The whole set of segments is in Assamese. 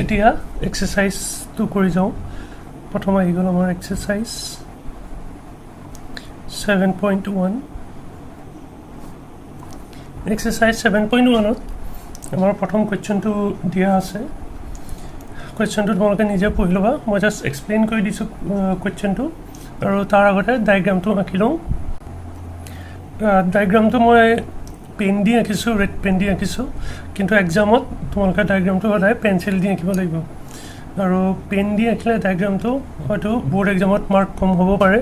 এতিয়া এক্সাৰসাইজটো কৰি যাওঁ প্ৰথম আহি গ'ল আমাৰ এক্সাৰসাইজ 7.1 এক্সাৰসাইজ 7.1ত আমাৰ প্ৰথম কুৱেশ্যনটো দিয়া আছে কুৱেশ্যনটো তোমালোকে নিজে পঢ়ি ল'বা মই জাষ্ট এক্সপ্লেইন কৰি দিছোঁ কুৱেশ্যনটো আৰু তাৰ আগতে ডায়েগ্ৰামটো আঁকি লওঁ ডায়েগ্ৰামটো মই পেন দি আঁকিছোঁ ৰেড পেন দি আঁকিছোঁ কিন্তু এক্সামত তোমালোকে ডায়েগ্ৰামটো সদায় পেঞ্চিল দি আঁকিব লাগিব আৰু পেন দি আঁকিলে ডায়েগ্ৰামটো হয়তো বোৰ্ড এক্সামত মাৰ্ক কম হ'ব পাৰে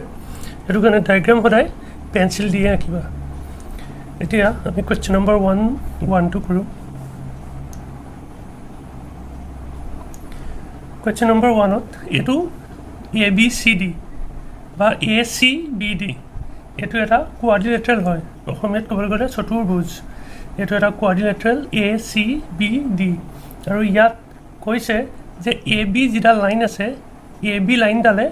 সেইটো কাৰণে ডায়েগ্ৰাম সদায় পেঞ্চিল দিয়ে আঁকিবা এতিয়া আমি কুৱেশ্যন নম্বৰ 1টো কৰোঁ কুৱেশ্যন নম্বৰ 1ত এইটো ABCD বা ACBD এইটো এটা কোৱাড্ৰিলেটাৰেল হয় অসমীয়াত ক'বলৈ গ'লে চতুৰ্ভুজ এইটো এটা কোৱাড্ৰিলেটাৰেল ACBD আৰু ইয়াত কৈছে যে AB যিডাল লাইন আছে AB লাইনডালে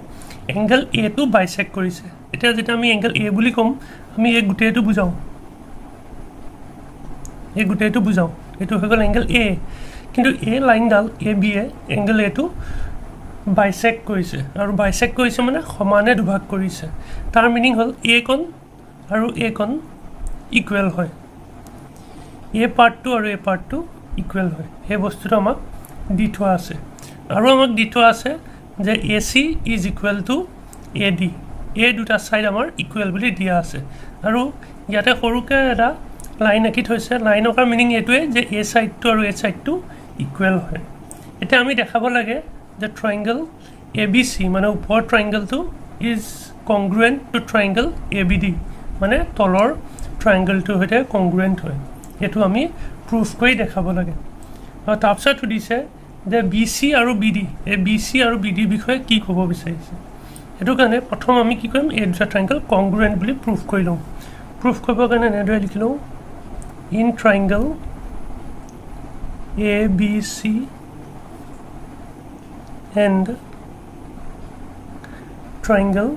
এংগল A টো বাইচেক্ট কৰিছে এতিয়া যেতিয়া আমি এংগল A বুলি ক'ম আমি এই গোটেইটো বুজাওঁ এইটো হৈ গ'ল এংগল A কিন্তু এই লাইনডাল AB এ এংগল A টো বাইচেক্ট কৰিছে আৰু বাইচেক্ট কৰিছে মানে সমানে দুভাগ কৰিছে তাৰ মিনিং হ'ল A কোণ আৰু A কোণ ইকুৱেল হয় A পাৰ্টটো আৰু A পাৰ্টটো ইকুৱেল হয় সেই বস্তুটো আমাক দি থোৱা আছে আৰু আমাক দি থোৱা আছে যে AC is equal two AD এই দুটা ছাইড আমাৰ ইকুৱেল বুলি দিয়া আছে আৰু ইয়াতে সৰুকৈ এটা লাইন আঁকি থৈছে লাইনৰ মিনিং এইটোৱে যে A ছাইডটো আৰু A ছাইডটো ইকুৱেল হয় এতিয়া আমি দেখাব লাগে যে ট্ৰাইংগল ABC মানে ওপৰৰ ট্ৰাইংগলটো ইজ কংগ্ৰুৱেণ্ট টু ট্ৰাইংগল ABD মানে তলৰ ট্ৰাইংগলটোৰ সৈতে কংগ্ৰুৱেণ্ট হয় এইটো আমি প্ৰুফ কৰি দেখাব লাগে আৰু তাৰপিছত সুধিছে যে BC আৰু BD এই BC আৰু BD বিষয়ে কি ক'ব বিচাৰিছে সেইটো কাৰণে প্ৰথম আমি কি কৰিম এই দুটা ট্ৰাইংগল কংগ্ৰুৱেণ্ট বুলি প্ৰুফ কৰি লওঁ প্ৰুফ কৰিবৰ কাৰণে এনেদৰে লিখি লওঁ in triangle ABC and triangle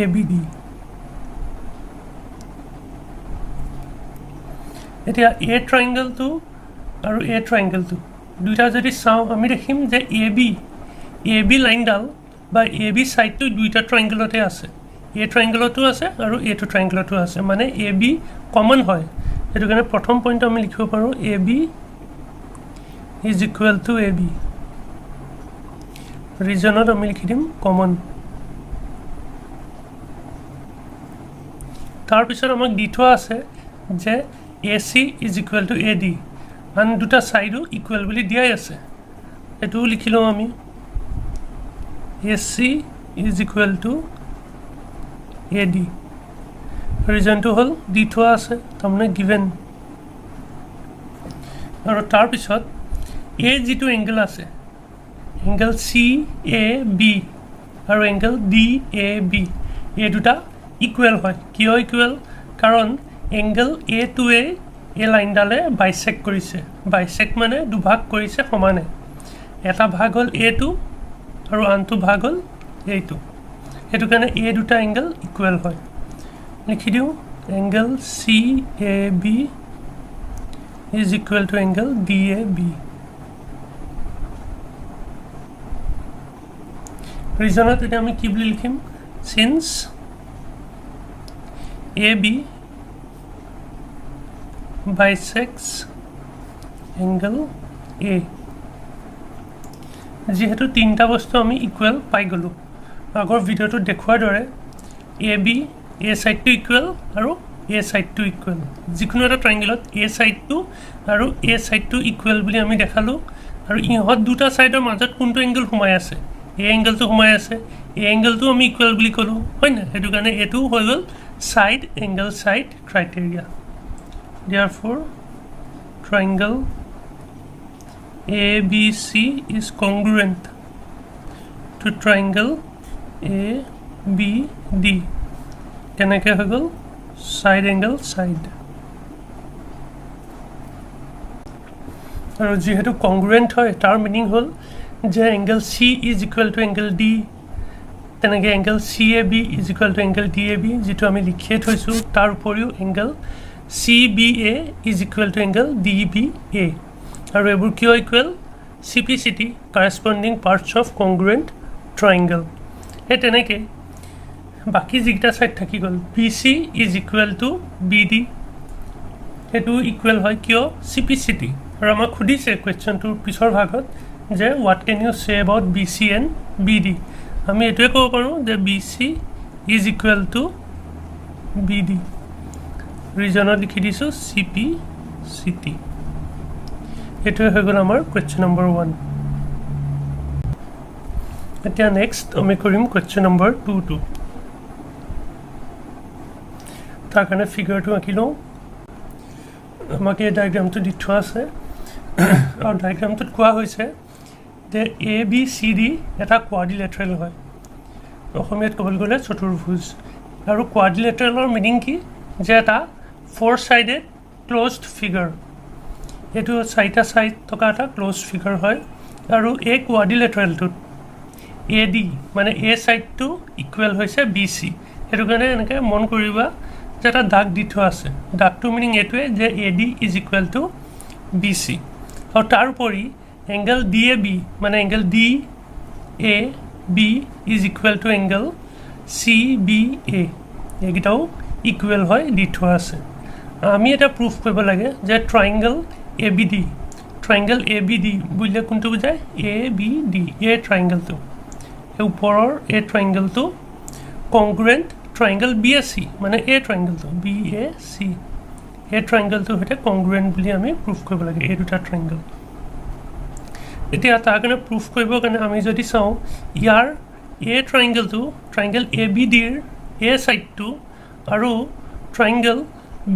ABD এতিয়া A ট্ৰাইংগলটো আৰু A ট্ৰাইংগলটো দুটা যদি চাওঁ আমি দেখিম যে AB লাইনডাল বা AB ছাইডটো দুইটা ট্ৰাইংগলতে আছে A ট্ৰাইংগলতো আছে আৰু এইটো ট্ৰাইংগলতো আছে মানে AB কমন হয় সেইটো কাৰণে প্ৰথম পইণ্ট আমি লিখিব পাৰোঁ AB is equal two AB ৰিজনত আমি লিখি দিম কমন তাৰপিছত আমাক দি থোৱা আছে যে AC is equal two AD আন দুটা ছাইডো ইকুৱেল বুলি দিয়াই আছে এইটোও লিখি লওঁ আমি AC is equal two AD ৰিজনটো হ'ল দি থোৱা আছে তাৰমানে গিভেন আৰু তাৰপিছত A যিটো এংগল আছে এংগল CAB আৰু এংগল DAB এই দুটা ইকুৱেল হয় কিয় ইকুৱেল কাৰণ এংগল A2ৱে এই লাইনডালে বাইচেক্ট কৰিছে বাইচেক্ট মানে দুভাগ কৰিছে সমানে এটা ভাগ হ'ল A2 আৰু আনটো ভাগ হ'ল এইটো সেইটো কাৰণে এই দুটা এংগল ইকুৱেল হয় লিখি দিওঁ angle CAB is equal to angle DAB ৰিজনত এতিয়া আমি কি বুলি লিখিম since AB bisects angle A যেহেতু তিনিটা বস্তু আমি ইকুৱেল পাই গ'লোঁ আগৰ ভিডিঅ'টোত দেখুৱাৰ দৰে AB A ছাইডটো ইকুৱেল আৰু A ছাইডটো ইকুৱেল যিকোনো এটা ট্ৰাইংগলত A ছাইডটো আৰু A ছাইডটো ইকুৱেল বুলি আমি দেখালোঁ আৰু ইহঁত দুটা ছাইডৰ মাজত কোনটো এংগল সোমাই আছে এই এংগলটো সোমাই আছে এই এংগলটো আমি ইকুৱেল বুলি ক'লোঁ হয় না সেইটো কাৰণে এইটো হৈ গ'ল side angle side criteria therefore triangle ABC is congruent to triangle ABD কেনেকৈ হৈ গ'ল side angle side আৰু যেহেতু congruent হয় তাৰ মিনিং হ'ল যে angle C is equal to angle D তেনেকৈ angle CAB is equal to angle DAB যিটো আমি লিখিয়ে থৈছোঁ তাৰ উপৰিও angle CBA is equal to angle DBA আৰু এইবোৰ কিয় equal CPCT corresponding parts of congruent triangle এই তেনেকৈ বাকি যিকেইটা সাইড থাকি গ'ল BC is equal to BD এইটো ইকুৱেল হয় কিয় CPCT আৰু আমাক সুধিছে কুৱেশ্যনটোৰ পিছৰ ভাগত যে what can you say about BC and BD আমি এইটোৱে ক'ব পাৰোঁ যে BC is equal to BD ৰিজনত লিখি দিছোঁ CPCT এইটোৱে হৈ গ'ল আমাৰ কুৱেশ্যন নম্বৰ 1 এতিয়া নেক্সট আমি কৰিম কুৱেশ্যন নম্বৰ 2 তাৰ কাৰণে ফিগাৰটো আঁকি লওঁ আমাক এই ডায়েগ্ৰামটো দি থোৱা আছে আৰু ডায়েগ্ৰামটোত কোৱা হৈছে যে ABCD এটা কোৱাড্ৰিলেটাৰেল হয় অসমীয়াত ক'বলৈ গ'লে চতুৰ্ভুজ আৰু কোৱাড্ৰিলেটাৰেলৰ মিনিং কি যে এটা 4 সাইডেড ক্লোজড ফিগাৰ এইটো চাৰিটা সাইড থকা এটা ক্লোজড ফিগাৰ হয় আৰু এই কোৱাড্ৰিলেটাৰেলটোত AD মানে A সাইডটো ইকুৱেল হৈছে BC সেইটো কাৰণে এনেকৈ মন কৰিবা যে এটা দাগ দি থোৱা আছে দাগটো মিনিং এইটোৱে যে AD is equal to BC আৰু তাৰ উপৰি এংগল DAB মানে angle DAB is equal to angle CBA এইকেইটাও ইকুৱেল হয় দি থোৱা আছে আমি এটা প্ৰুফ কৰিব লাগে যে ট্ৰাইংগল ABD বুলিলে কোনটো বুজায় ABD এই ট্ৰাইংগলটো এই ওপৰৰ এই ট্ৰাইংগলটো কংগ্ৰুৱেণ্ট ট্ৰাইংগল BAC মানে এই ট্ৰাইংগলটো BAC এই ট্ৰাইংগলটোৰ সৈতে কংগ্ৰুৱেণ্ট বুলি আমি প্ৰুফ কৰিব লাগে এই দুটা ট্ৰাইংগল এতিয়া তাৰ কাৰণে প্ৰুফ কৰিবৰ কাৰণে আমি যদি চাওঁ ইয়াৰ এই ট্ৰাইংগলটো ট্ৰাইংগল ABDৰ এই সাইডটো আৰু ট্ৰাইংগল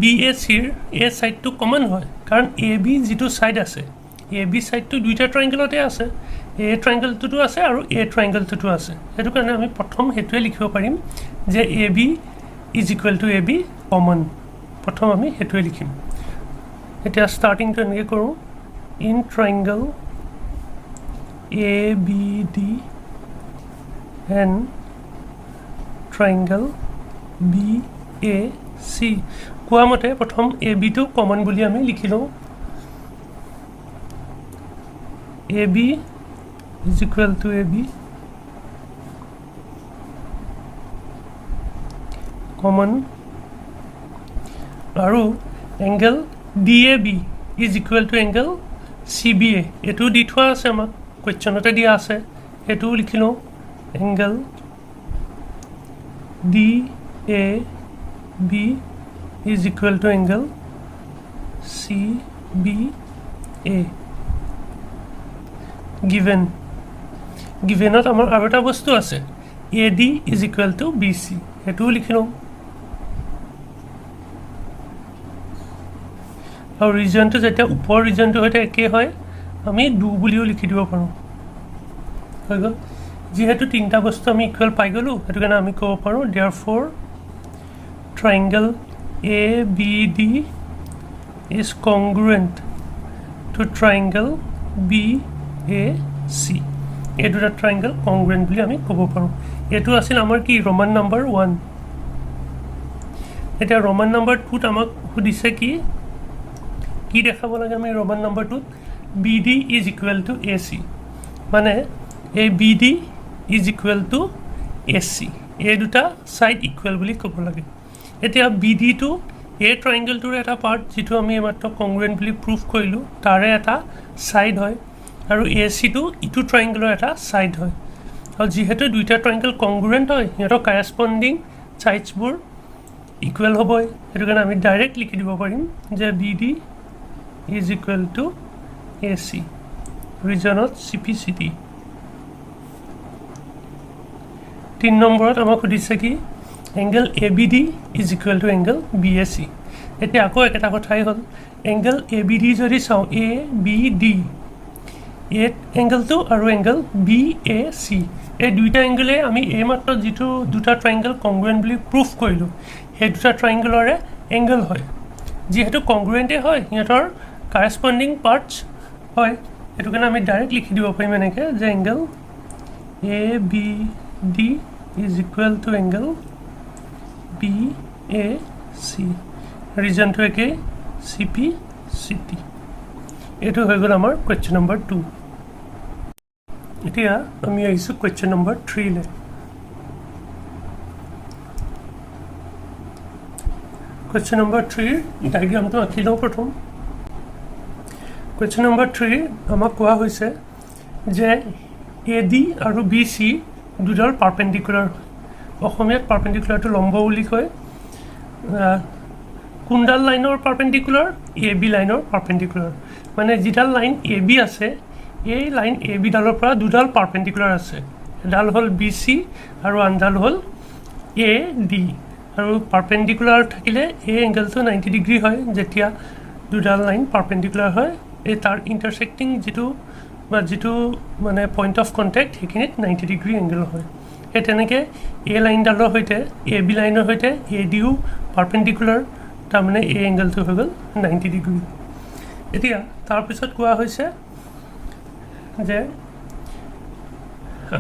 BACৰ এই সাইডটো কমন হয় কাৰণ AB যিটো সাইড আছে AB সাইডটো দুইটা ট্ৰাইংগলতে আছে এই ট্ৰাইংগলটোতো আছে আৰু এই ট্ৰাইংগলটোতো আছে সেইটো কাৰণে আমি প্ৰথম হেতুৱে লিখিব পাৰিম যে AB is equal two AB common প্ৰথম আমি হেতুৱে লিখিম এতিয়া ষ্টাৰ্টিংটো এনেকৈ কৰোঁ in triangle ABD and triangle BAC কোৱা মতে প্ৰথম AB টো কমন বুলি আমি লিখি লওঁ AB is equal to AB common আৰু angle DAB is equal to angle CBA এইটো দি থোৱা আছে আমাক কুৱেশ্যনতে দিয়া আছে এইটো লিখি লওঁ angle DAB is equal to angle CBA givenত আমাৰ আৰু এটা বস্তু আছে AD is equal to BC এইটোও লিখি লওঁ আৰু ৰিজনটো যেতিয়া ওপৰ ৰিজনটো সৈতে একে হয় আমি 2 বুলিও লিখি দিব পাৰোঁ হৈ গ'ল যেহেতু তিনিটা বস্তু আমি ইকুৱেল পাই গ'লোঁ সেইটো কাৰণে আমি ক'ব পাৰোঁ therefore triangle ABD is congruent to triangle BAC এই দুটা ট্ৰাইংগল কংগ্ৰুৱেণ্ট বুলি আমি ক'ব পাৰোঁ এইটো আছিল আমাৰ কি ৰোমান নম্বৰ 1 এতিয়া ৰোমান নম্বৰ 2ত আমাক সুধিছে কি দেখাব লাগে আমি ৰোমান নম্বৰ 2ত BD is equal to AC মানে ABD is equal to AC এই দুটা সাইড ইকুৱেল বুলি ক'ব লাগে এতিয়া BD টো এই ট্ৰাইংগলটোৰ এটা পাৰ্ট যিটো আমি এইমাত্ৰ কংগ্ৰুৱেণ্ট বুলি প্ৰুফ কৰিলোঁ তাৰে এটা সাইড হয় আৰু AC টো ইটো ট্ৰাইংগলৰ এটা সাইড হয় আৰু যেহেতু দুইটা ট্ৰাইংগল কংগ্ৰুৱেণ্ট হয় সিহঁতৰ কাৰেস্পন্ডিং সাইডছবোৰ ইকুৱেল হ'বই সেইটো কাৰণে আমি ডাইৰেক্ট লিখি দিব পাৰিম যে BD is equal to AC ৰিজনত CPCT 3 নম্বৰত আমাক সুধিছে কি angle ABD is equal to angle BAC এতিয়া আকৌ এটা কথাই হ'ল এংগল ABD যদি চাওঁ ABD এই এংগলটো আৰু এংগল BAC এই দুইটা এংগলে আমি এইমাত্ৰ যিটো দুটা ট্ৰাইংগল কংগ্ৰুৱেণ্ট বুলি প্ৰুফ কৰিলোঁ সেই দুটা ট্ৰাইংগলৰে এংগল হয় যেহেতু কংগ্ৰুৱেণ্টে হয় সিহঁতৰ কাৰেস্পন্ডিং পাৰ্টছ হয় সেইটো কাৰণে আমি ডাইৰেক্ট লিখি দিব পাৰিম এনেকৈ যে angle ABD is equal to angle BAC ৰিজনটো একেই CPCT এইটো হৈ গ'ল আমাৰ কুৱেশ্যন নম্বৰ 2 এতিয়া আমি আহিছোঁ কুৱেশ্যন নম্বৰ 3 লৈ কুৱেশ্যন নম্বৰ 3 ডায়েগ্ৰামটো আঁকি লওঁ প্ৰথম কুৱেশ্যন নম্বৰ 3 আমাক কোৱা হৈছে যে AD আৰু BC দুডাল পাৰপেণ্ডিকুলাৰ অসমীয়াত পাৰপেণ্ডিকুলাৰটো লম্ব বুলি কয় কোনডাল লাইনৰ পাৰপেণ্ডিকুলাৰ AB লাইনৰ পাৰপেণ্ডিকুলাৰ মানে যিডাল লাইন AB আছে এই লাইন AB ডালৰ পৰা দুডাল পাৰপেণ্ডিকুলাৰ আছে এডাল হ'ল BC আৰু আনডাল হ'ল AD আৰু পাৰপেণ্ডিকুলাৰ থাকিলে এই এংগেলটো 90 ডিগ্ৰী হয় যেতিয়া দুডাল লাইন পাৰপেণ্ডিকুলাৰ হয় এই তাৰ ইণ্টাৰসেক্টিং যিটো মানে পইণ্ট অফ কণ্টেক্ট সেইখিনিত 90 ডিগ্ৰী এংগেল হয় এই তেনেকৈ এই লাইনডালৰ সৈতে AB লাইনৰ সৈতে ADও পাৰপেণ্ডিকুলাৰ তাৰমানে এই এংগেলটো হৈ গ'ল 90 ডিগ্ৰী এতিয়া তাৰপিছত কোৱা হৈছে যে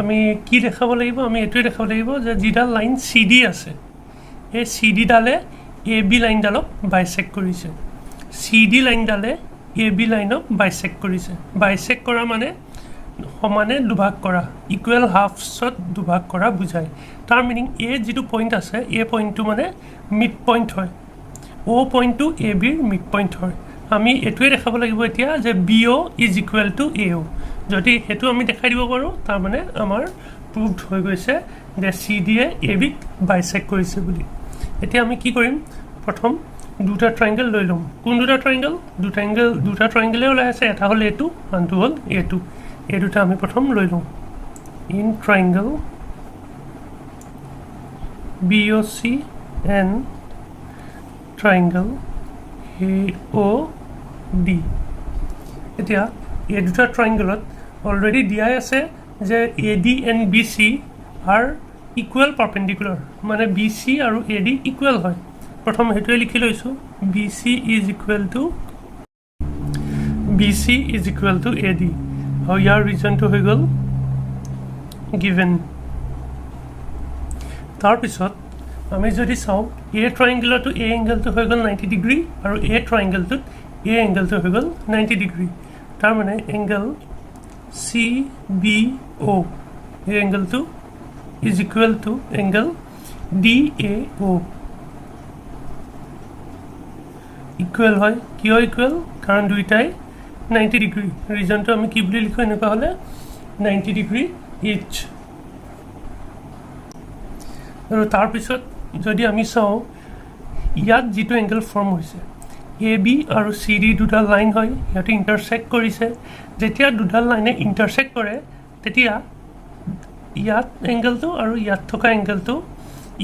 আমি কি দেখাব লাগিব আমি এইটোৱে দেখাব লাগিব যে যিডাল লাইন CD আছে এই CD ডালে AB লাইনডালক বাইসেক্ট কৰিছে CD লাইনডালে AB লাইনক বাইসেক্ট কৰিছে বাইসেক্ট কৰা মানে সমানে দুভাগ কৰা ইকুৱেল হাফছত দুভাগ কৰা বুজায় তাৰ মিনিং এ যিটো পইণ্ট আছে এই পইণ্টটো মানে মিড পইণ্ট হয় O পইণ্টটো ABৰ মিড পইণ্ট হয় আমি এইটোৱে দেখাব লাগিব এতিয়া যে BO is equal two AO যদি সেইটো আমি দেখাই দিব পাৰোঁ তাৰ মানে আমাৰ প্ৰুভড হৈ গৈছে যে CDয়ে ABক বাইসেক্ট কৰিছে বুলি এতিয়া আমি কি কৰিম প্ৰথম দুটা ট্ৰায়াঙ্গেল লৈ লম কোন দুটা ট্ৰায়াঙ্গেল দুটা ট্ৰায়াঙ্গেলে ওলাই আছে এটা হ'ল A2 আনটো হ'ল A2 এই দুটা আমি প্ৰথম লৈ লম in triangle BOC and triangle AOD এতিয়া এই দুটা ট্ৰায়াঙ্গেলত অলৰেডি দিয়াই আছে যে AD and BC are equal perpendicular মানে BC আৰু AD equal হয় প্ৰথম হেতুৱে লিখি লৈছো BC is equal to AD আৰু ইয়াৰ ৰিজনটো হৈ গ'ল given তাৰপিছত আমি যদি চাওঁ A ট্ৰায়াঙ্গেলটো A এংগেলটো হৈ গ'ল 90 ডিগ্ৰী আৰু A ট্ৰায়াঙ্গেলটোত A এংগেলটো হৈ গ'ল 90 ডিগ্ৰী তাৰ মানে এংগেল CBO এই এংগেলটো is equal to angle DAO equal হয় কিয় ইকুৱেল কাৰণ দুইটাই 90 ডিগ্ৰী ৰিজনটো আমি কি বুলি লিখো এনেকুৱা হ'লে 90 ডিগ্ৰী ইচ আৰু তাৰপিছত যদি আমি চাওঁ ইয়াত যিটো এংগেল ফৰ্ম হৈছে AB আৰু CD দুডাল লাইন হয় ইয়াতে ইণ্টাৰসেক্ট কৰিছে যেতিয়া দুডাল লাইনে ইণ্টাৰসেক্ট কৰে তেতিয়া ইয়াত এংগেলটো আৰু ইয়াত থকা এংগেলটো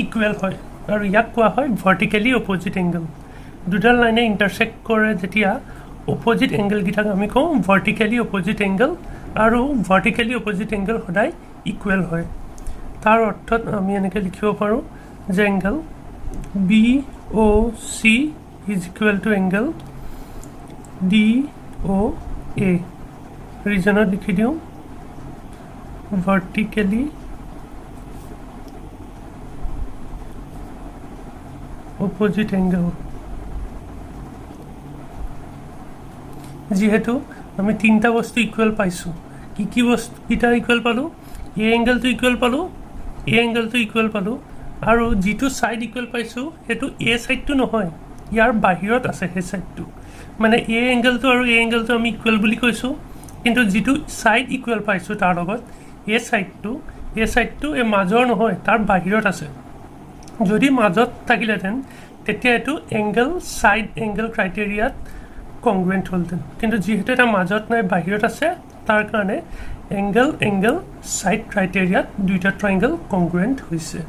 ইকুৱেল হয় আৰু ইয়াক কোৱা হয় ভাৰ্টিকেলি অপজিট এংগেল দুডাল লাইনে ইণ্টাৰসেক্ট কৰে যেতিয়া অপজিট এংগেলকেইটাক আমি কওঁ ভাৰ্টিকেলি অপজিট এংগেল আৰু ভাৰ্টিকেলি অপজিট এংগেল সদায় ইকুৱেল হয় তাৰ অৰ্থত আমি এনেকৈ লিখিব পাৰোঁ যে angle BOC is equal to angle DOA ৰিজনত লিখি দিওঁ vertically opposite angle যেহেতু আমি তিনটা বস্তু ইকুৱেল পাইছোঁ কি বস্তু কিটা ইকুৱেল পালোঁ A এংগেলটো ইকুৱেল পালোঁ A এংগেলটো ইকুৱেল পালোঁ আৰু যিটো সাইড ইকুৱেল পাইছোঁ সেইটো A সাইডটো নহয় ইয়াৰ বাহিৰত আছে সেই সাইডটো মানে A এংগেলটো আৰু A এংগেলটো আমি ইকুৱেল বুলি কৈছোঁ কিন্তু যিটো সাইড ইকুৱেল পাইছোঁ তাৰ লগত এই সাইডটো এই মাজৰ নহয় তাৰ বাহিৰত আছে যদি মাজত থাকিলেহেঁতেন তেতিয়া এইটো এংগেল সাইড এংগেল ক্ৰাইটেৰিয়াত কংগ্ৰুৱেণ্ট হ'লহেঁতেন কিন্তু যিহেতু এটা মাজত নাই বাহিৰত আছে তাৰ কাৰণে এংগেল সাইড ক্ৰাইটেৰিয়াত দুইটা ট্ৰায়াঙ্গেল কংগ্ৰুৱেণ্ট হৈছে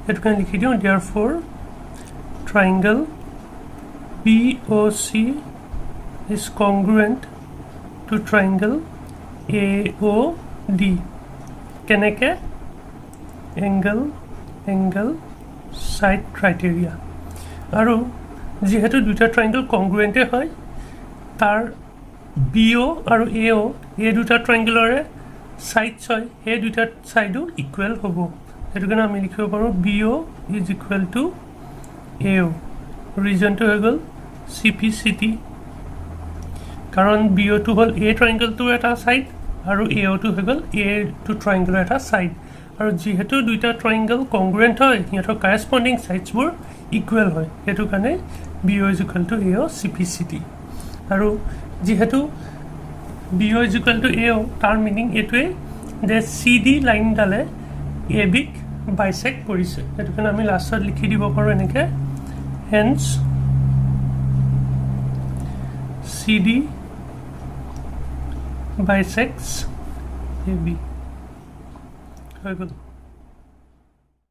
সেইটো কাৰণে লিখি দিওঁ therefore triangle BOC is congruent to triangle AOD কেনেকৈ এংগেল সাইড ক্ৰাইটেৰিয়া আৰু যেহেতু দুটা ট্ৰায়াঙ্গেল কংগ্ৰুৱেণ্টে হয় তাৰ BO আৰু AO এই দুটা ট্ৰায়াঙ্গেলৰে সাইডছ হয় এই দুটা সাইডো ইকুৱেল হ'ব সেইটো কাৰণে আমি লিখিব পাৰোঁ BO is equal to AO ৰিজনটো হৈ গ'ল CPCT কাৰণ BO টো হ'ল A ট্ৰায়াঙ্গেলটোৰ এটা সাইড আৰু AO2 হৈ গ'ল A টু ট্ৰাইংগলৰ এটা ছাইড আৰু যিহেতু দুইটা ট্ৰাইংগল কংগ্ৰুৱেণ্ট হয় সিহঁতৰ কাৰেছপণ্ডিং ছাইডছবোৰ ইকুৱেল হয় সেইটো কাৰণে BO is equal two AO CPCD আৰু যিহেতু BO is equal two AO তাৰ মিনিং এইটোৱে যে CD লাইনডালে ABক বাইচেক্ট কৰিছে সেইটো কাৰণে আমি লাষ্টত লিখি দিব পাৰোঁ এনেকৈ হেন্স CD bisects AB.